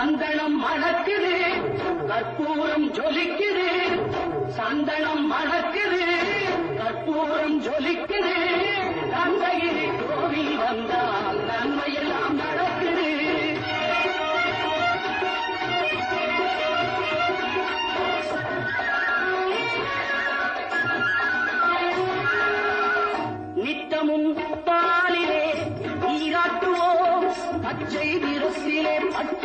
சந்தனம் மணக்குது கற்பூரம் ஜொலிக்குது சந்தனம் மணக்குது கற்பூரம் ஜொலிக்குது தந்தையிலே கோவில் வந்தால் நன்மையெல்லாம் நடக்குது நித்தமும் பாலிலே நீராட்டுவோம் பச்சை நிறத்திலே பட்ட